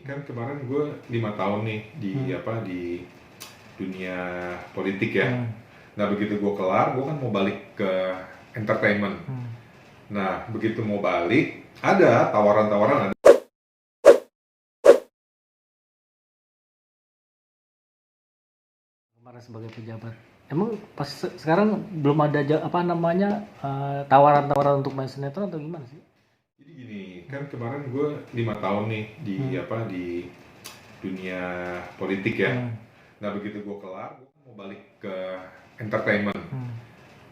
kan kemarin gue 5 tahun nih di di dunia politik ya. Nah begitu gue kelar, gue kan mau balik ke entertainment. Nah begitu mau balik, ada tawaran-tawaran, ada kemarin sebagai pejabat. Emang pas sekarang belum ada tawaran-tawaran untuk main sinetron atau gimana sih? jadi gini, kan kemarin gue 5 tahun nih di di dunia politik ya. Nah begitu gue kelar, gue mau balik ke entertainment.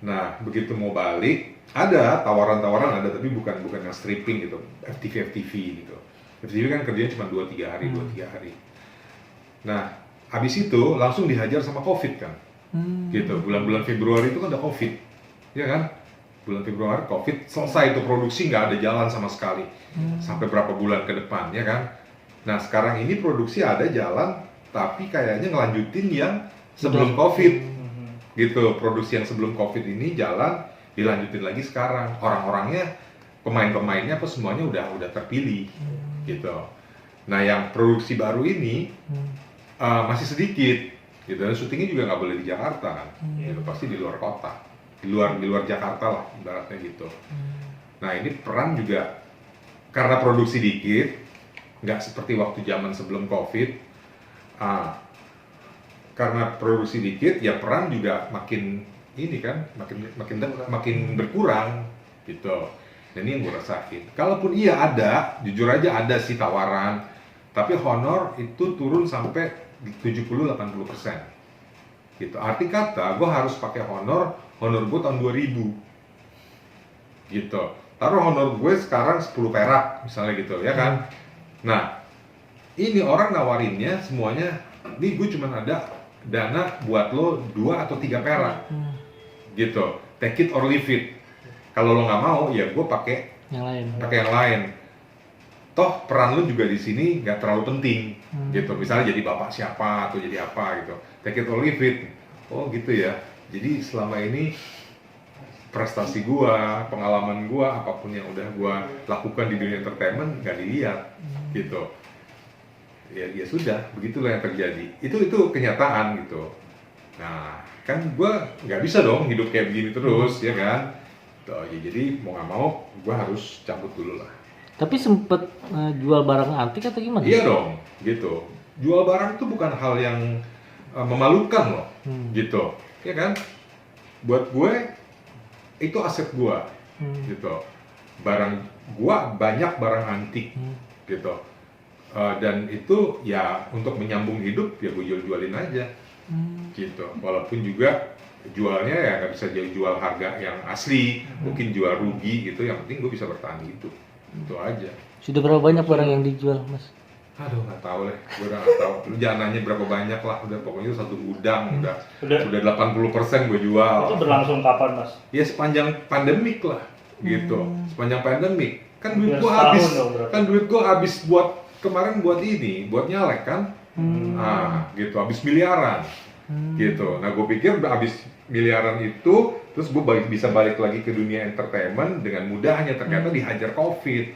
Nah begitu mau balik, ada tawaran-tawaran, ada tapi bukan yang stripping gitu, FTV gitu. FTV kan kerjanya cuma 2-3 hari, 2-3 hari. Nah habis itu langsung dihajar sama COVID kan, gitu. Bulan-bulan Februari itu kan ada COVID, ya kan? Bulan Februari COVID selesai, itu produksi nggak ada jalan sama sekali sampai berapa bulan ke depan, ya kan? Nah sekarang ini produksi ada jalan, tapi kayaknya ngelanjutin yang sebelum COVID, gitu. Produksi yang sebelum COVID ini jalan, dilanjutin lagi sekarang. Orang-orangnya, pemain-pemainnya apa semuanya udah terpilih, gitu. Nah yang produksi baru ini masih sedikit, gitu. Dan syutingnya juga nggak boleh di Jakarta kan, gitu. Pasti di luar kota, di luar Jakarta lah, ibaratnya gitu. Nah ini peran juga karena produksi dikit, nggak seperti waktu zaman sebelum COVID. Karena produksi dikit, ya peran juga makin ini kan, makin berkurang, gitu. Dan ini yang gue rasain. Kalaupun iya ada, jujur aja ada sih tawaran, tapi honor itu turun sampai 70-80%. Gitu. Arti kata, gue harus pakai honor gue tahun 2000. Gitu. Taruh honor gue sekarang 10 perak misalnya gitu, ya kan? Nah, ini orang nawarinnya semuanya, nih gue cuma ada dana buat lo 2 atau 3 perak. Gitu. Take it or leave it. Kalau lo nggak mau, ya gue pakai yang lain. Toh peran lo juga di sini nggak terlalu penting, gitu. Misalnya jadi bapak siapa atau jadi apa gitu. Take it or leave it. Oh gitu ya. Jadi selama ini prestasi gua, pengalaman gua, apapun yang udah gua lakukan di dunia entertainment nggak dilihat, gitu. Ya sudah, begitulah yang terjadi. Itu kenyataan gitu. Nah, kan gua nggak bisa dong hidup kayak begini terus, ya kan? Tuh, ya jadi mau nggak mau, gua harus cabut dulu lah. Tapi sempet jual barang antik atau gimana? Iya dong, gitu. Jual barang itu bukan hal yang memalukan loh, gitu. Ya kan? Buat gue itu aset gue, gitu. Banyak barang antik, gitu. Dan itu ya untuk menyambung hidup ya gue jualin aja, gitu. Walaupun juga jualnya ya nggak bisa jual harga yang asli, mungkin jual rugi gitu. Yang penting gue bisa bertahan hidup. Itu aja. Sudah berapa banyak barang yang dijual, Mas? Aduh, nggak tahu deh, gue udah nggak tahu. Lu jangan nanya berapa banyak lah, udah pokoknya satu gudang udah 80% gue jual. Itu berlangsung kapan, Mas? Ya sepanjang pandemik lah, gitu. Sepanjang pandemik kan duit gue Setahun habis, dong, berarti. kan duit gue habis buat kemarin buat ini, buat nyalek kan, gitu, habis miliaran, gitu. Nah gue pikir udah habis miliaran itu, terus gue bisa balik lagi ke dunia entertainment dengan mudahnya, ternyata dihajar COVID.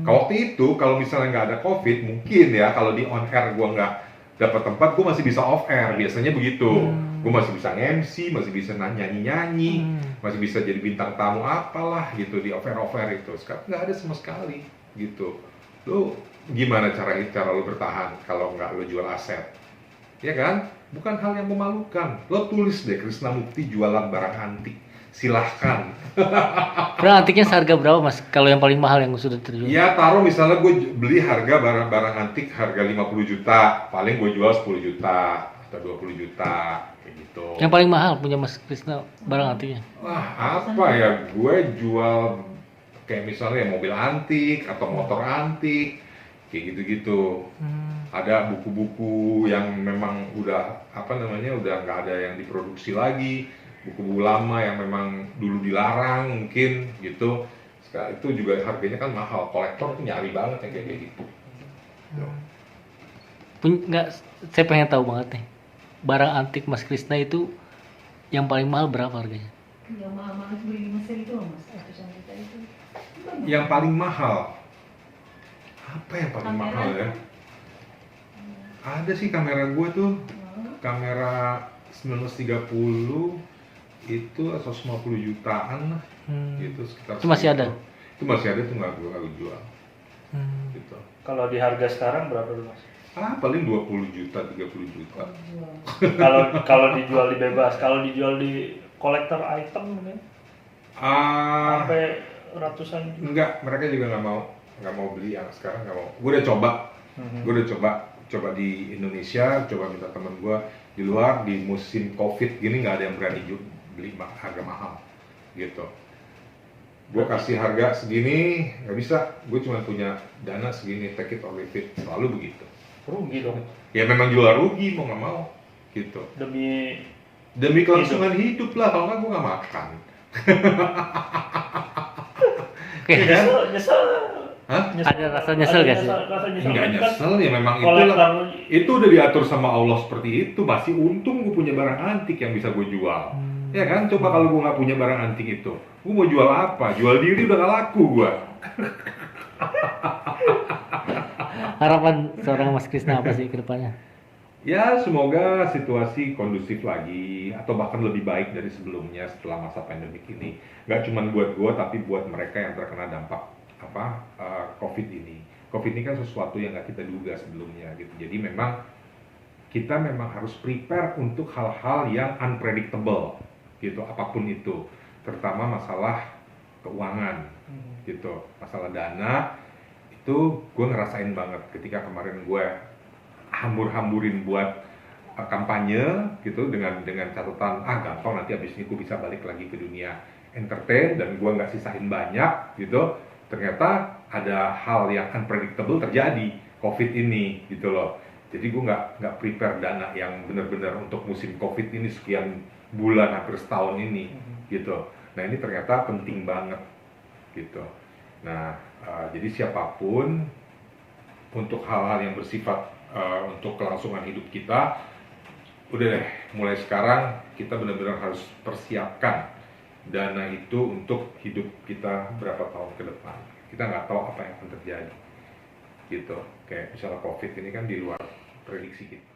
Waktu itu kalau misalnya nggak ada COVID, mungkin ya kalau di on air gue nggak dapat tempat, gue masih bisa off air, biasanya begitu. Gue masih bisa MC, masih bisa nyanyi, masih bisa jadi bintang tamu apalah gitu di off air itu. Sekarang nggak ada sama sekali, gitu. Lo gimana cara lo bertahan kalau nggak lo jual aset? Ya kan? Bukan hal yang memalukan. Lo tulis deh Krisnamukti jualan barang antik, silahkan. Barang antiknya seharga berapa, Mas? Kalau yang paling mahal yang sudah terjual? Ya taruh misalnya gue beli harga barang antik harga 50 juta, paling gue jual 10 juta atau 20 juta, kayak gitu. Yang paling mahal punya Mas Krisna barang antiknya? Wah, apa ya, gue jual kayak misalnya mobil antik atau motor antik, kayak gitu-gitu. Ada buku-buku yang memang udah udah nggak ada yang diproduksi lagi, buku-buku lama yang memang dulu dilarang mungkin gitu. Sekarang itu juga harganya kan mahal, kolektor tuh nyari banget yang kayak gitu. Nggak, saya pengen tahu banget nih, barang antik Mas Krisna itu yang paling mahal berapa harganya? Yang mahal-mahal beli di Mesir itu loh, Mas, ratusan juta itu. Yang paling mahal apa yang paling mahal ya? Ada sih kamera gue tuh, Oh, kamera 1930 itu 150 jutaan lah, gitu sekitar. Itu masih ada? segitu. Itu masih ada tuh, nggak gue jual, gitu. Kalau di harga sekarang berapa tuh Mas? Paling 20 juta, 30 juta. jual. Kalau dijual di bebas, kalau dijual di collector item mungkin sampai ratusan juta. Enggak, mereka juga nggak mau beli yang sekarang, nggak mau. Gue udah coba, coba di Indonesia, coba minta temen gue di luar di musim COVID gini nggak ada yang berani beli harga mahal, gitu. Gue kasih harga segini nggak bisa, gue cuma punya dana segini, take it or leave it, selalu begitu. Rugi dong. Ya memang jual rugi mau nggak mau, gitu. Demi kelangsungan hidup lah, kalau nggak gue nggak makan. Oke. Iya kan? Nyesel. Hah? Ada rasa nyesel gak sih? Rasa nyesel. Enggak nyesel, ya memang Kolektor. itu udah diatur sama Allah seperti itu. Masih untung gue punya barang antik yang bisa gue jual. Ya kan, coba kalau gue nggak punya barang antik itu, gue mau jual apa? Jual diri udah gak laku gue. Harapan seorang Mas Krisna apa sih ke depannya? Ya semoga situasi kondusif lagi atau bahkan lebih baik dari sebelumnya setelah masa pandemik ini. Gak cuma buat gue tapi buat mereka yang terkena dampak COVID ini. COVID ini kan sesuatu yang gak kita duga sebelumnya gitu. Jadi memang kita memang harus prepare untuk hal-hal yang unpredictable gitu, apapun itu, terutama masalah keuangan gitu, masalah dana. Itu gue ngerasain banget ketika kemarin gue hambur-hamburin buat kampanye gitu dengan catatan gampang nanti abis ini gue bisa balik lagi ke dunia entertain dan gue nggak sisain banyak gitu. Ternyata ada hal yang unpredictable terjadi, COVID ini gitu loh. Jadi gue nggak prepare dana yang benar-benar untuk musim COVID ini sekian bulan, hampir setahun ini gitu. Nah ini ternyata penting banget gitu. Nah jadi siapapun untuk hal-hal yang bersifat untuk kelangsungan hidup kita, udah deh mulai sekarang kita benar-benar harus persiapkan dana itu untuk hidup kita berapa tahun ke depan. Kita nggak tahu apa yang akan terjadi gitu. Kayak misalnya COVID ini kan di luar prediksi kita.